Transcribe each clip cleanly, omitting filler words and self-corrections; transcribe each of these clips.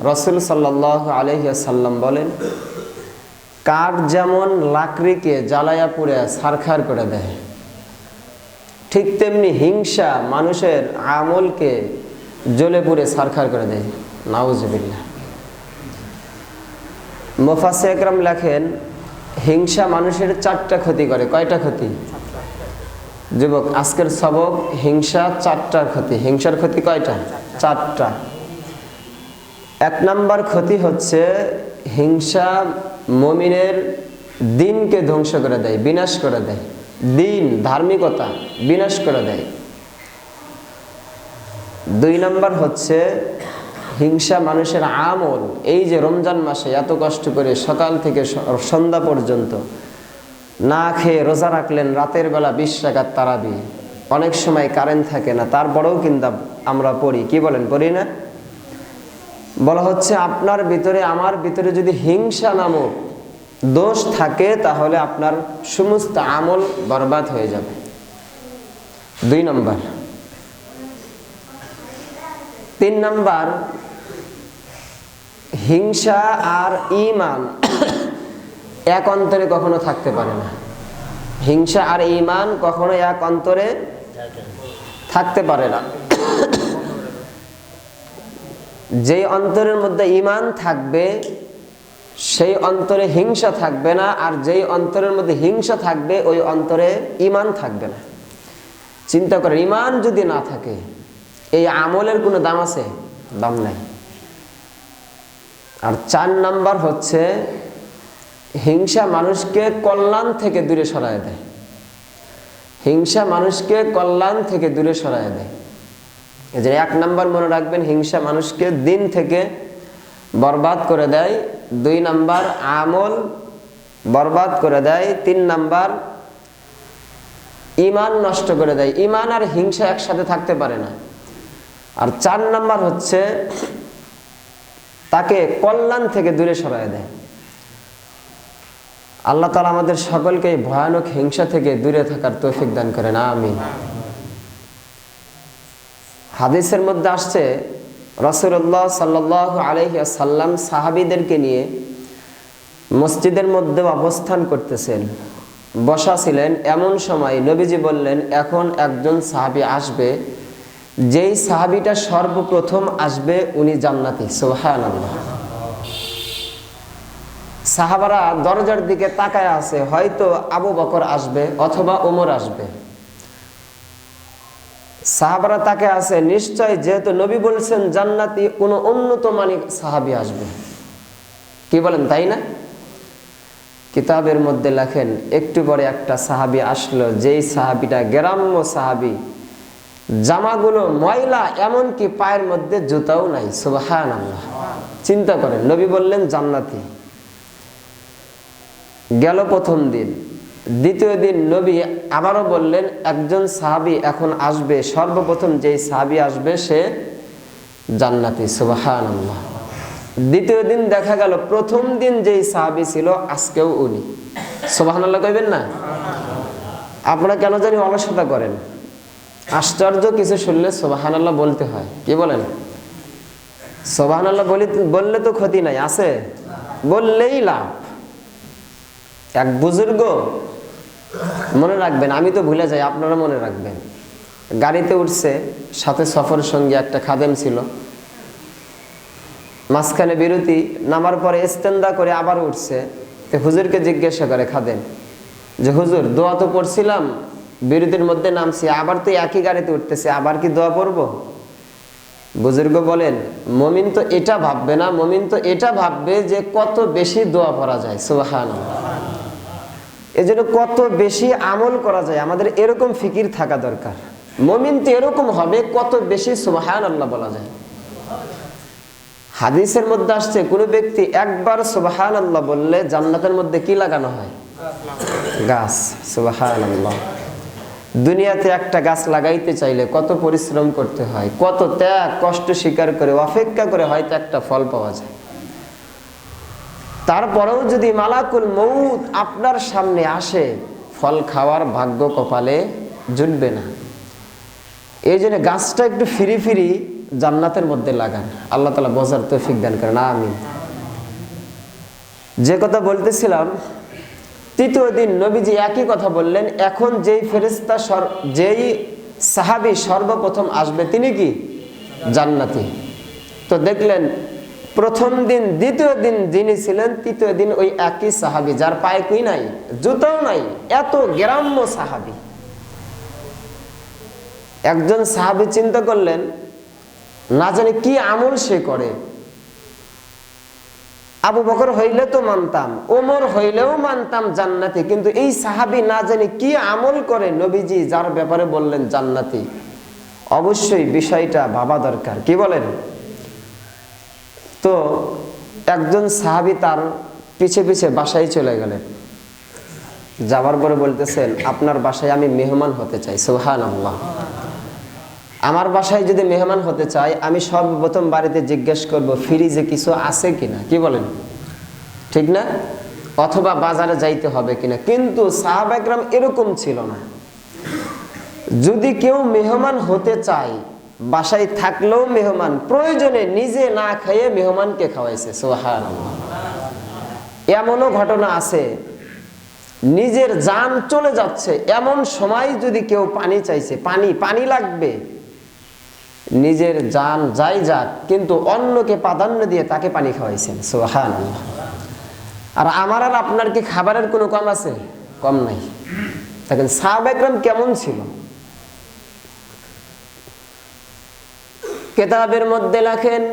রাসূল সাল্লাল্লাহু আলাইহি ওয়াসাল্লাম বলেন, কাঠ যেমন লাকড়িকে জ্বালায়া পুড়ে ছারখার করে দেয়, ঠিক তেমনি হিংসা মানুষের আমলকে জ্বলে পুড়ে ছারখার করে দেয়। নাউজুবিল্লাহ। মুফাসসির ইকরাম লেখেন, হিংসা মানুষের 4টা ক্ষতি করে। কয়টা ক্ষতি? যুবক, আজকের সবক হিংসা 4টা ক্ষতি। হিংসার ক্ষতি কয়টা? 4টা। 1 নাম্বার ক্ষতি হচ্ছে হিংসা মুমিনের দ্বীনকে ধ্বংস করে দেয়, বিনাশ করে দেয়। দ্বীন, ধার্মিকতা বিনাশ করে দেয়। 2 নাম্বার হচ্ছে হিংসা মানুষের আমল, এই যে রমজান মাসে এত কষ্ট করে সকাল থেকে সন্ধ্যা পর্যন্ত না খেয়ে রোজা রাখলেন, রাতের বেলা 20 রাকাত তারাবি, অনেক সময় কারেন্ট থাকে না, তারপরেও কিন্তু আমরা পড়ি। কি বলেন, পড়ি না? বলা হচ্ছে আপনার ভিতরে আমার ভিতরে যদি হিংসা নামক দোষ থাকে তাহলে আপনার সমস্ত আমল বরবাদ হয়ে যাবে। 2 নাম্বার। 3 নাম্বার, হিংসা আর ঈমান এক অন্তরে কখনো থাকতে পারে না। হিংসা আর ঈমান কখনো এক অন্তরে থাকতে পারে না। যেই অন্তরের মধ্যে ঈমান থাকবে সেই অন্তরে হিংসা থাকবে না, আর যেই অন্তরের মধ্যে হিংসা থাকবে ওই অন্তরে ঈমান থাকবে না। চিন্তা করেন, ঈমান যদি না থাকে এই আমলের কোনো দাম আছে? দাম নাই। আর 4 নাম্বার হচ্ছে হিংসা মানুষকে কল্যাণ থেকে দূরে সরায় দেয়। হিংসা মানুষকে কল্যাণ থেকে দূরে সরায় দেয়। এই যে 1 নাম্বার মনে রাখবেন, হিংসা মানুষকে দিন থেকে বরবাদ করে দেয়। 2 নাম্বার, আমল বরবাদ করে দেয়। 3 নাম্বার, ঈমান নষ্ট করে দেয়। ঈমান আর হিংসা একসাথে থাকতে পারে না। আর 4 নাম্বার হচ্ছে তাকে কল্যাণ থেকে দূরে সরায় দেয়। আল্লাহ তাআলা আমাদের সকলকে ভয়ানক হিংসা থেকে দূরে থাকার তৌফিক দান করেন, আমিন। হাদিসের মধ্যে আসছে, রাসূলুল্লাহ সাল্লাল্লাহু আলাইহি ওয়াসাল্লাম সাহাবীদেরকে নিয়ে মসজিদের মধ্যে অবস্থান করতেছেন, বসা ছিলেন। এমন সময় নবীজি বললেন, এখন একজন সাহাবী আসবে, যেই সাহাবীটা সর্বপ্রথম আসবে উনি জান্নাতি। সুবহানাল্লাহ। সাহাবারা দরজার দিকে তাকায় আছে, হয়তো আবু বকর আসবে অথবা ওমর আসবে। সাহাবারা তাকায় আছে, নিশ্চয় যেহেতু নবী বলছেন জান্নাতি, কোনো উন্নত মানের সাহাবী আসবে। কি বলেন, তাই না? কিতাবের মধ্যে লেখেন, একটু পরে একটা সাহাবী আসলো, যেই সাহাবীটা গ্রাম্য সাহাবী, জামাগুলো ময়লা, এমনকি পায়ের মধ্যে জুতাও নাই। সুবহানাল্লাহ। চিন্তা করেন, নবী বললেন জান্নাতি। গেল প্রথম দিন। দ্বিতীয় দিন নবী আবারও বললেন, একজন সাহাবী এখন আসবে, সর্বপ্রথম যেই সাহাবী আসবে সে জান্নাতি। সুবহানাল্লাহ। দ্বিতীয় দিন দেখা গেল প্রথম দিন যেই সাহাবী ছিল আজকেও উনি। সুবহানাল্লাহ কইবেন না? আপনারা কেন জানি অলসতা করেন। আশ্চর্য কিছু শুনলে সুবহানাল্লাহ বলতে হয়। কি বলেন? সুবহানাল্লাহ বললে তো ক্ষতি নাই, আছে বললেই লাভ। এক বুজুর্গ, মনে রাখবেন, আমি তো ভুলে যাই, আপনারা মনে রাখবেন, গাড়িতে উঠছে, সাথে সফর সঙ্গী একটা খাদেম ছিল। মাঝখানে বিরতি, নামার পরে ইস্তেন্দা করে আবার উঠছে। তো হুজুরকে জিজ্ঞাসা করে খাদেম যে, হুজুর দোয়া তো পড়ছিলাম, বিরতির মধ্যে নামছি, আবার তো একই গাড়িতে উঠতেছে, আবার কি দোয়া পড়বো? বুজুর্গ বলেন, মুমিন তো এটা ভাববে না, মুমিন তো এটা ভাববে যে কত বেশি দোয়া পড়া যায়। সুবহানাল্লাহ। এজন্য কত বেশি আমল করা যায়, আমাদের এরকম ফিকির থাকা দরকার। মুমিন তো এরকম হবে, কত বেশি সুবহানাল্লাহ বলা যায়। হাদিসের মধ্যে আসছে, কোন ব্যক্তি একবার সুবহানাল্লাহ বললে জান্নাতের মধ্যে কি লাগানো হয়? গাছ। সুবহানাল্লাহ। দুনিয়াতে একটা গাছ লাগাইতে চাইলে কত পরিশ্রম করতে হয়, কত ত্যাগ কষ্ট স্বীকার করে অপেক্ষা করে হয়তো একটা ফল পাওয়া যায়। তারপরেও যদি মালাকুল মউত আপনার সামনে আসে, ফল খাওয়ার ভাগ্য কপালে জুটবে না। এই জন্য গাছটা একটু ফিরি ফিরি জান্নাতের মধ্যে লাগান। আল্লাহ তাআলা বোঝার তৌফিক দান করেন, আমিন। যে কথা বলতেছিলাম, তৃতীয় দিন নবীজি একই কথা বললেন। এখন যেই ফেরেশতা যেই সাহাবী সর্বপ্রথম আসবে তিনি কি জান্নাতি। তো দেখলেন প্রথম দিন, দ্বিতীয় দিন যিনি ছিলেন, তৃতীয় দিন ওই একই সাহাবী, যার পায়ে কি নাই, জুতাও নাই, এত গ্রাম্য সাহাবী। একজন সাহাবী চিন্তা করলেন, না জানি কি আমল সে করে। আবু বকর হইলে তো মানতাম, ওমর হইলেও মানতাম জান্নাতি, কিন্তু এই সাহাবী না জানি কি আমল করে নবীজি যার ব্যাপারে বললেন জান্নাতি। অবশ্যই বিষয়টা ভাবা দরকার, কি বলেন? তো একজন সাহাবী তার পিছে পিছে বাসায় চলে গেলেন। যাওয়ার পরে বলতেছেন, আপনার বাসায় আমি মেহমান হতে চাই। সুবহানাল্লাহ। আমার বাসায় যদি মেহমান হতে চাই, আমি সর্বপ্রথম বাড়িতে জিজ্ঞেস করব ফ্রিজে কিছু আছে কিনা, কি বলেন? ঠিক না? অথবা বাজারে যাইতে হবে কিনা। কিন্তু সাহাবা কেরাম এরকম ছিল না। যদি কেউ মেহমান হতে চায়, বাসায় থাকলেও মেহমান, প্রয়োজনে নিজে না খেয়ে মেহমানকে খাওয়াইছে। সুবহানাল্লাহ। এমনও ঘটনা আছে, নিজের জান চলে যাচ্ছে এমন সময় যদি কেউ পানি চাইছে, পানি লাগবে, নিজের জান যাই যাক, কিন্তু অন্যকে প্রাধান্য দিয়ে তাকে পানি খাওয়াইছেন। সুবহানাল্লাহ। আর আমার আর আপনার কি খাবারের কোনো কম আছে? কম নাই। দেখেন সাহাবা কেরাম কেমন ছিল। কিতাবের মধ্যে লেখেন,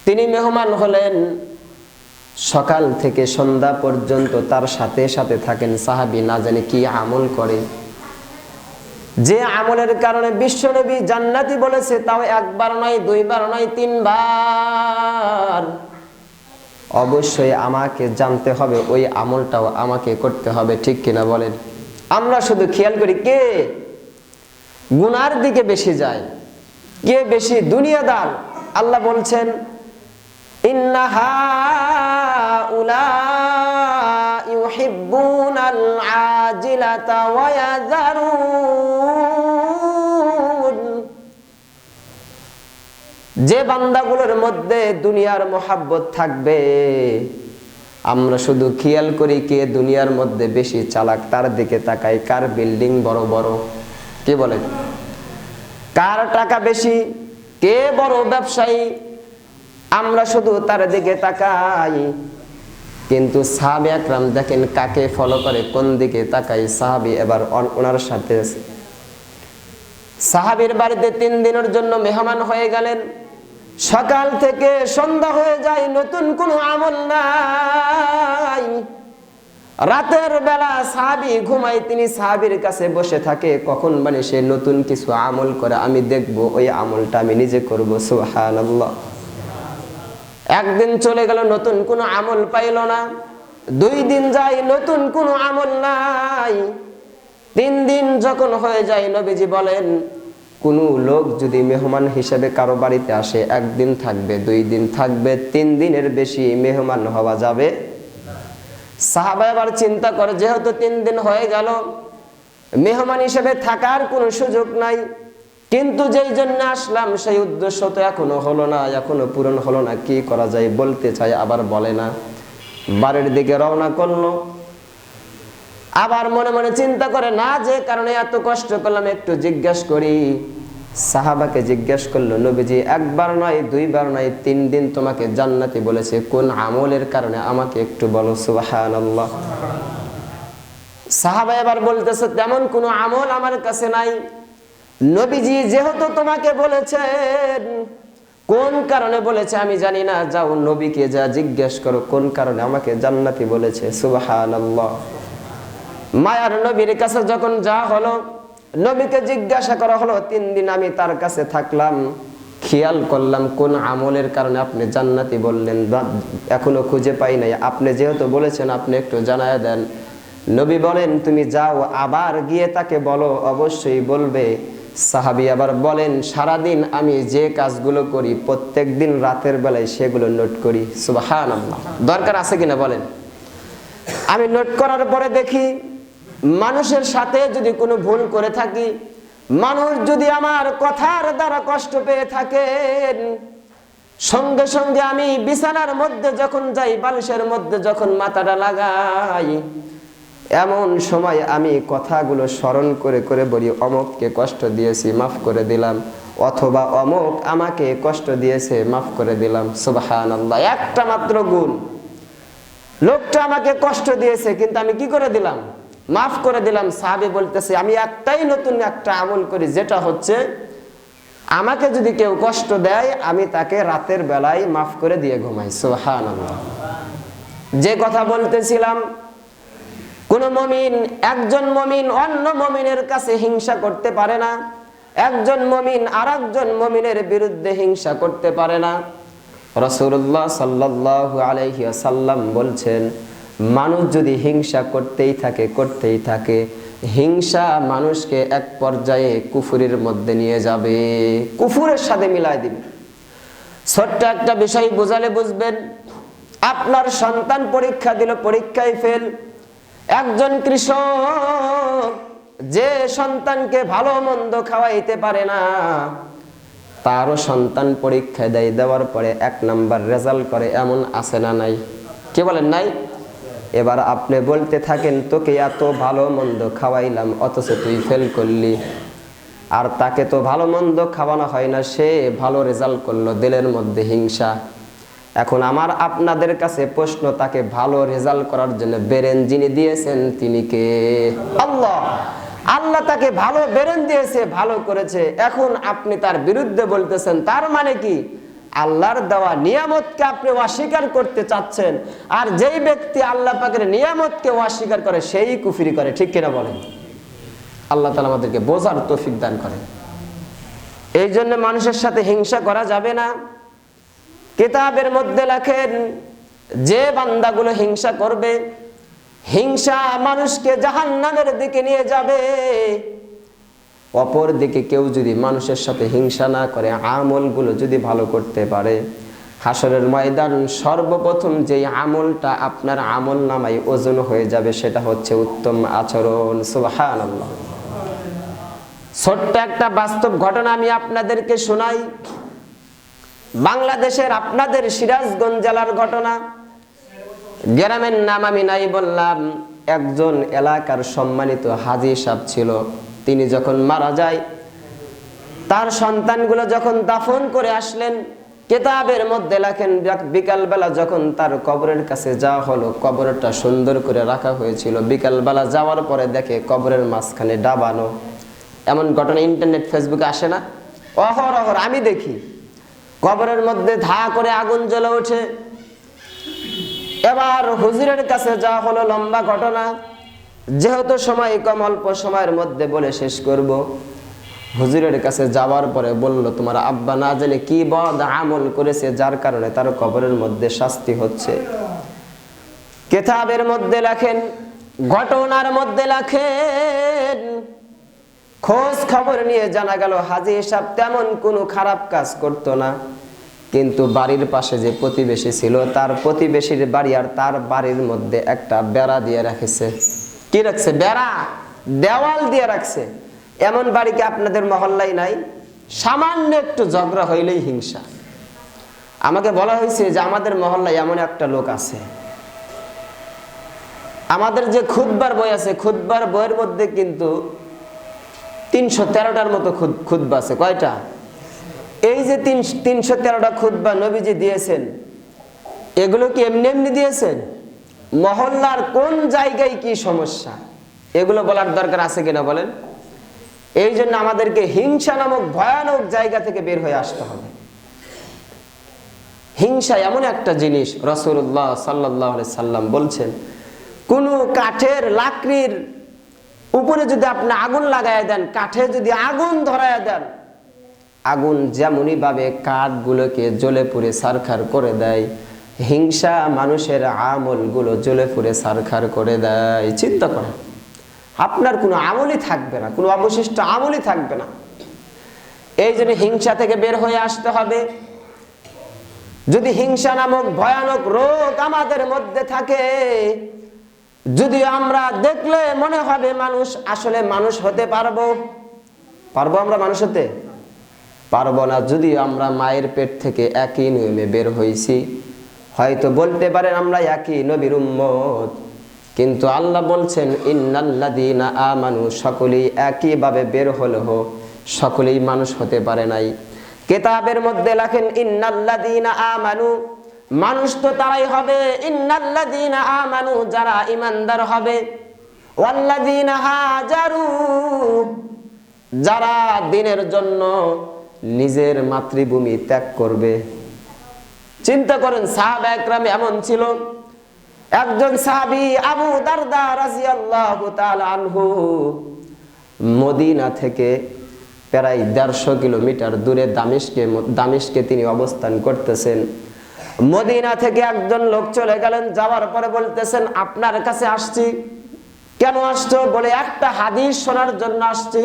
তিনি মেহমান হলেন, সকাল থেকে সন্ধ্যা পর্যন্ত তার সাথে সাথে থাকেন সাহাবী, না জানি কি আমল করে, যে আমলের কারণে বিশ্বনবী জান্নাতি বলেছে, তাও একবার নয়, দুইবার নয়, তিনবার। অবশ্যই আমাকে জানতে হবে, ওই আমলটাও আমাকে করতে হবে, ঠিক কিনা বলেন? আমরা শুধু খেয়াল করি কে গুনার দিকে বেশি যায়, কে বেশি দুনিয়াদার। আল্লাহ বলছেন, ইন্না হাউলাই ইউহিব্বুনাল আজিলাতা ওয়া ইয়াযারুন, যে বান্দাগুলোর মধ্যে দুনিয়ার মোহাব্বত থাকবে, আমরা শুধু খেয়াল করি কে দুনিয়ার মধ্যে বেশি চালাক, তার দিকে তাকাই, কার বিল্ডিং বড় বড়, কি বলেন? কার টাকা বেশি, কে বড় ব্যবসায়ী, আমরা শুধু তার দিকে তাকাই। কিন্তু সাহাবী একরাম দেখেন কাকে ফলো করে, কোন দিকে তাকাই। সাহাবী এবার ওনার সাথে, সাহাবীর বাড়িতে 3 দিনের জন্য মেহমান হয়ে গেলেন। সকাল থেকে সন্ধ্যা হয়ে যায়, নতুন কোনো আমল নাই। রাতের বেলা সাহাবী ঘুমায়, তিনি সাহাবীর কাছে বসে থাকে, কখন মানে সে নতুন কিছু আমল করে, আমি দেখব, ওই আমলটা আমি নিজে করব। সুবহানাল্লাহ। একদিন চলে গেল, নতুন কোনো আমল পাইল না। 2 দিন যায়, নতুন কোনো আমল নাই। 3 দিন যখন হয়ে যায়, নবীজি বলেন, কোনো লোক যদি মেহমান হিসেবে কারো বাড়িতে আসে, 1 দিন থাকবে, 2 দিন থাকবে, 3 দিনের বেশি মেহমান হওয়া যাবে। সাহাবা আবার চিন্তা করে, যেহেতু 3 দিন হয়ে গেল, মেহমান হিসেবে থাকার কোনো সুযোগ নাই, কিন্তু যেই জন্য আসলাম সেই উদ্দেশ্য তো এখনো হলো না, এখনো পূরণ হলো না, কি করা যায়? বলতে চাই আবার বলে না। বাড়ির দিকে রওনা করলো। আবার মনে মনে চিন্তা করে, না যে কারণে এত কষ্ট করলাম, একটু জিজ্ঞেস করি। সাহাবাকে জিজ্ঞেস করলো, নবীজি একবার নয়, দুইবার নয়, 3 দিন তোমাকে জান্নাতি বলেছে, কোন আমলের কারণে আমাকে একটু বলো। সুবহানাল্লাহ। সাহাবা এবার বলতেছে, তেমন কোনো আমল আমার কাছে নাই। নবীজি যেহেতু তোমাকে বলেছেন, কোন কারণে বলেছে আমি জানি না, যাও নবীকে যা জিজ্ঞেস করো, কোন কারণে আমাকে জান্নাতি বলেছে। সুবহানাল্লাহ। মায়ার নবীর কাছে যখন যা হলো, নবীকে জিজ্ঞাসা করা হলো, 3 দিন আমি তার কাছে থাকলাম, খেয়াল করলাম কোন আমলের কারণে আপনি জান্নাতি বললেন, এখনো খুঁজে পাই নাই, আপনি যেহেতু বলেছেন আপনি একটু জানায় দেন। নবী বলেন, তুমি যাও, আবার গিয়ে তাকে বলো, অবশ্যই বলবে। সাহাবী আবার বলেন, সারাদিন আমি যে কাজগুলো করি, প্রত্যেক দিন রাতের বেলায় সেগুলো নোট করি। সুবহানাল্লাহ। দরকার আছে কিনা বলেন? আমি নোট করার পরে দেখি, মানুষের সাথে যদি কোনো ভুল করে থাকি, মানুষ যদি আমার কথার দ্বারা কষ্ট পেয়ে থাকেন, সঙ্গে সঙ্গে আমি বিছানার মধ্যে যখন যাই, বালিশের মধ্যে যখন মাথাটা লাগাই, এমন সময় আমি কথাগুলো স্মরণ করে করে বলি, অমুককে কষ্ট দিয়েছি, মাফ করে দিলাম, অথবা অমুক আমাকে কষ্ট দিয়েছে, মাফ করে দিলাম। সুবহানাল্লাহ। একটা মাত্র গুণ, লোকটা আমাকে কষ্ট দিয়েছে কিন্তু আমি কি করে দিলাম? মাফ করে দিলাম। সাহাবী বলতেছে, আমি একটাই নতুন একটা আমল করি, যেটা হচ্ছে আমাকে যদি কেউ কষ্ট দেয় আমি তাকে রাতের বেলায় মাফ করে দিয়ে ঘুমাই। সুবহানাল্লাহ। যে কথা বলতেছিলাম, কোন মুমিন, একজন মুমিন অন্য মুমিনের কাছে হিংসা করতে পারে না, একজন মুমিন আরেকজন মুমিনের বিরুদ্ধে হিংসা করতে পারে না। রাসূলুল্লাহ সাল্লাল্লাহু আলাইহি ওয়াসাল্লাম বলছেন, মানুষ যদি হিংসা করতেই থাকে, হিংসা মানুষকে এক পর্যায়ে কুফরের মধ্যে নিয়ে যাবে, কুফরের সাথে মিলাই দিবে। ছোট্ট একটা বিষয় বোঝালে বুঝবেন। আপনার সন্তান পরীক্ষা দিল, পরীক্ষায় ফেল। একজন কৃষক যে সন্তানকে ভালো মন্দ খাওয়াইতে পারে না, তারও সন্তান পরীক্ষা দেয়, দেওয়ার পরে 1 নাম্বার রেজাল্ট করে, এমন আছে না নাই? কি বলেন নাই? এবার আপনি বলতে থাকেন, তোকে এত ভালো মন্দ খাওয়াইলাম অথচ তুই ফেল করলি, আর তাকে তো ভালো মন্দ খাওয়ানো হয় না, সে ভালো রেজাল্ট করলো, দিলের মধ্যে হিংসা। এখন আমার আপনাদের কাছে প্রশ্ন, তাকে ভালো রেজাল্ট করার জন্য ব্রেন যিনি দিয়েছেন তিনি কে? আল্লাহ। আল্লাহ তাকে ভালো ব্রেন দিয়েছে, ভালো করেছে। এখন আপনি তার বিরুদ্ধে বলতেছেন, তার মানে কি? আল্লাহর দেওয়া নিয়ামতকে আপনি অস্বীকার করতে চাচ্ছেন, আর যেই ব্যক্তি আল্লাহ পাকের নিয়ামতকে অস্বীকার করে সেই কুফরি করে। ঠিক কিনা বলেন? আল্লাহ তাআলা আমাদেরকে বোঝার তৌফিক দান করেন। এই জন্য মানুষের সাথে হিংসা করা যাবে না। কিতাবের মধ্যে লেখেন, যে বান্দাগুলো হিংসা করবে, হিংসা মানুষকে জাহান্নামের দিকে নিয়ে যাবে। অপর দিকে কেউ যদি মানুষের সাথে হিংসা না করে, আমলগুলো যদি ভালো করতে পারে, হাসরের ময়দান সর্বপ্রথম যেই আমলটা আপনার আমল নামায় ওজন হয়ে যাবে সেটা হচ্ছে উত্তম আচরণ। সুবহানাল্লাহ। ছোট্ট একটা বাস্তব ঘটনা আমি আপনাদেরকে শোনাই। বাংলাদেশের আপনাদের সিরাজগঞ্জ জেলার ঘটনা। গ্রামের নাম আমি নাই বললাম। একজন এলাকার সম্মানিত হাজী সাহেব ছিল। তিনি যখন মারা যায়, তার সন্তানগুলো যখন দাফন করে আসলেন, কিতাবের মধ্যে লেখেন, বিকালবেলা যখন তার কবরের কাছে যাওয়া হলো, কবরটা সুন্দর করে রাখা হয়েছিল। বিকালবেলা যাওয়ার পরে দেখে কবরের মাঝখানে ডাবানো। এমন ঘটনা ইন্টারনেট ফেসবুকে আসে না? অহরহ আমি দেখি। কবরের মধ্যে ধা করে আগুন জ্বলে ওঠে। এবার হুজুরের কাছে যাওয়া হলো, লম্বা ঘটনা, যেহেতু সময় কম, অল্প সময়ের মধ্যে বলে শেষ করব। হুজুরের কাছে যাওয়ার পরে বলল, তোমার আব্বা না জানে কি বদ আমল করেছে, যার কারণে তার কবরের মধ্যে শাস্তি হচ্ছে। কিতাবের মধ্যে লেখেন, ঘটনার মধ্যে লেখেন, খোঁজ খবর নিয়ে জানা গেল হাজী সাহেব তেমন কোনো খারাপ কাজ করতো না, কিন্তু বাড়ির পাশে যে প্রতিবেশী ছিল, তার প্রতিবেশীর বাড়ি আর তার বাড়ির মধ্যে একটা বেড়া দিয়ে রাখছে। কি রাখছে? বেড়া, দেওয়াল দিয়ে রাখছে। এমন বাড়ি কি আপনাদের মহল্লায় নাই? সামান্য একটু ঝগড়া হইলেই হিংসা। আমাকে বলা হয়েছে যে আমাদের মহল্লায় এমন একটা লোক আছে। আমাদের যে খুতবার বই আছে, খুতবার বইয়ের মধ্যে কিন্তু 313টার মতো খুতবা আছে। কয়টা? এই যে 313টা খুতবা নবীজি দিয়েছেন, এগুলো কি এমনি এমনি দিয়েছেন? মহল্লার কোন জায়গায় কি সমস্যা, এগুলো বলার দরকার আছে কিনা বলেন? এই জন্য আমাদেরকে হিংসা নামক ভয়ানক জায়গা থেকে বের হয়ে আসতে হবে। হিংসা এমন একটা জিনিস, রাসূলুল্লাহ সাল্লাল্লাহু আলাইহি সাল্লাম বলছেন, কোন কাঠের লাকড়ির উপরে যদি আপনি আগুন লাগায় দেন, কাঠে যদি আগুন ধরায় দেন, আগুন যেমনই ভাবে কাঠগুলোকে জ্বলে পুড়ে ছারখার করে দেয়, হিংসা মানুষের আমলগুলো জ্বলে পুড়ে ছারখার করে দেয়। চিন্তা করেন, আপনার কোনো আমলই থাকবে না, কোনো অবশিষ্ট আমলই থাকবে না। এই জন্য হিংসা থেকে বের হয়ে আসতে হবে। যদি হিংসা নামক ভয়ানক রোগ আমাদের মধ্যে থাকে, যদি আমরা দেখলে মনে হবে মানুষ আসলে মানুষ হতে পারবো আমরা মানুষ হতে? পারবো না। যদিও আমরা মায়ের পেট থেকে একই নিয়মে বের হয়েছি, হয়তো বলতে পারেন আমরা একই নবীর উম্মত, কিন্তু আল্লাহ বলছেন ইন্নাল্লাযীনা আমানু, সকলেই একইভাবে বের হলেও সকলেই মানুষ হতে পারে নাই। কিতাবের মধ্যে লেখেন ইন্নাল্লাযীনা আমানু, মানুষ তো তারাই হবে, ইন্নাল্লাযীনা আমানু, যারা ঈমানদার হবে, ওয়াল্লাযীনা হাজারু, যারা দ্বীনের জন্য নিজের মাতৃভূমি ত্যাগ করবে। চিন্তা করেন সাহাবা একরাম এমন ছিল। একজন সাহাবী আবু দারদা রাদিয়াল্লাহু তাআলা আনহু মদিনা থেকে প্রায় 150 কিলোমিটার দূরে দামেস্কে তিনি অবস্থান করতেছেন। মদিনা থেকে একজন লোক চলে গেলেন, যাওয়ার পরে বলতেছেন আপনার কাছে আসছি। কেন আসছো? বলে একটা হাদিস শোনার জন্য আসছি,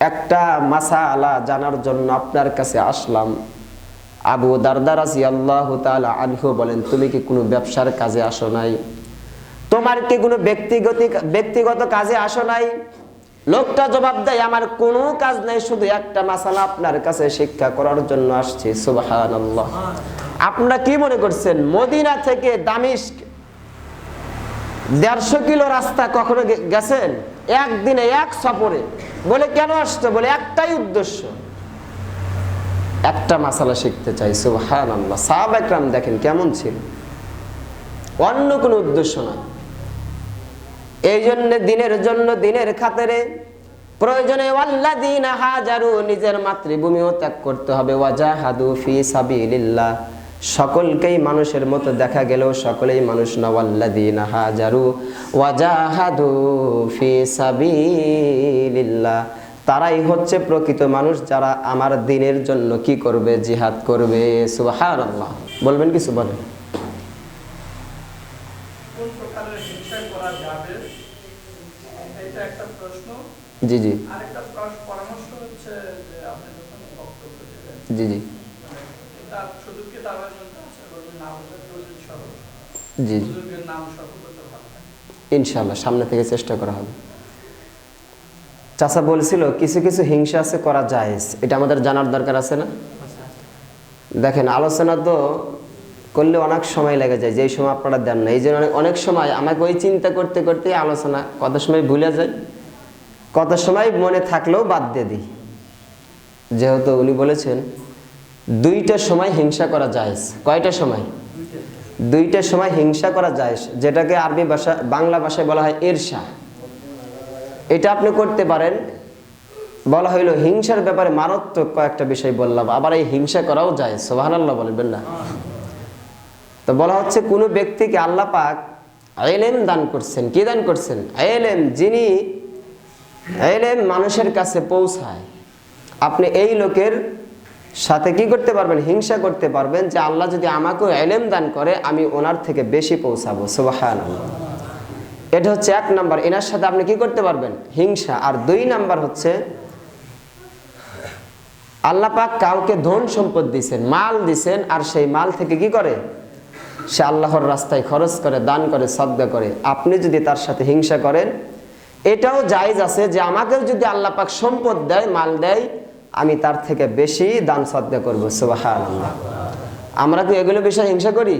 একটা মাসালা জানার জন্য আপনার কাছে আসলাম। আবু দারদা রাদিয়াল্লাহু তাআলা আনহু বলেন তুমি কি কোনো ব্যবসার কাজে আসো নাই? তোমার কি কোনো ব্যক্তিগত কাজে আসো নাই? লোকটা জবাব দেয় আমার কোনো কাজ নাই, শুধু একটা মাসালা আপনার কাছে শিক্ষা করার জন্য আসছি। সুবহানাল্লাহ। আপনারা কি মনে করছেন মদিনা থেকে দামেস্ক 150 কিলো রাস্তা কখনো গেছেন? একদিনে এক সফরে। বলে কেন আসছো? বলে একটাই উদ্দেশ্য, একটা মাসালা শিখতে চাই। সুবহানাল্লাহ। সাহাবা একরাম দেখেন কেমন ছিল, অন্য কোনো উদ্দেশ্য না। এই জন্য দিনের জন্য, দিনের খাতিরে প্রয়োজনে ওয়াল্লাযীনা হাজারু, নিজের মাতৃভূমিও ত্যাগ করতে হবে, ওয়াজাহাদু ফি সাবিলিল্লাহ, সকলকেই মানুষের মতো দেখা গেলেও সকলেই মানুষ না। ওয়াল্লাযীনা হাজারু ওয়াজাহাদু ফি সাবিলিল্লাহ, তারাই হচ্ছে প্রকৃত মানুষ, যারা আমার দ্বীনের জন্য কি করবে? জিহাদ করবে। সুবহানাল্লাহ। বলবেন কিছু? বলেন। কোন প্রকারের হিংসা করা যাবে এটা একটা প্রশ্ন। জি জি। আরেকটা পরামর্শ হচ্ছে যে আপনি যখন বক্তব্য দেবেন, জি জি। এটা শুধু কি তার জন্য আছে বলবেন না, হলে প্রয়োজন সহ জি জি, বুজুর্গের নাম সহ করতে ভালো হয়। ইনশাআল্লাহ সামনে থেকে চেষ্টা করা হবে। চাচা বলছিল কিছু কিছু হিংসা আছে করা জায়েজ, এটা আমাদের জানার দরকার আছে না? দেখেন আলোচনা তো করলে অনেক সময় লেগে যায়, যেই সময় আপনারা দেন না। এই জন্য অনেক সময় আমাকে ওই চিন্তা করতে করতে আলোচনা কত সময় ভুলে যায়, কত সময় মনে থাকলেও বাদ দিয়ে দিই। যেহেতু উনি বলেছেন 2টা সময় হিংসা করা জায়েজ। কয়টা সময়? 2টা সময় হিংসা করা জায়েজ, যেটাকে আরবি ভাষা বাংলা ভাষায় বলা হয় ঈর্ষা। এটা আপনি করতে পারেন। বলা হইলো হিংসার ব্যাপারে মারাত্মক কয়েকটা বিষয় বললাম, আবার এই হিংসা করাও যায়। সুবহানাল্লাহ বলবেন না? তো বলা হচ্ছে কোনো ব্যক্তিকে আল্লাহ পাক ইলম দান করছেন। কি দান করছেন? ইলম। যিনি ইলম মানুষের কাছে পৌঁছায়, আপনি এই লোকের সাথে কি করতে পারবেন? হিংসা করতে পারবেন যে আল্লাহ যদি আমাকে ইলম দান করে আমি ওনার থেকে বেশি পৌঁছাবো। সুবহানাল্লাহ। এটা হচ্ছে 1 নাম্বার, এনার সাথে আপনি কি করতে পারবেন? হিংসা। আর 2 নাম্বার হচ্ছে আল্লাহ পাক কাউকে ধন সম্পদ দিয়েছেন, মাল দিয়েছেন, আর সেই মাল থেকে কি করে? সে আল্লাহর রাস্তায় খরচ করে, দান করে, সাদকা করে। আপনি যদি তার সাথে হিংসা করেন, এটাও জায়েজ আছে যে আমাকেও যদি আল্লাহ পাক সম্পদ দেয়, মাল দেয়, আমি তার থেকে বেশি দান সাদকা করব। সুবহানাল্লাহ। আমরা কি এগুলো বিষয়ে হিংসা করি?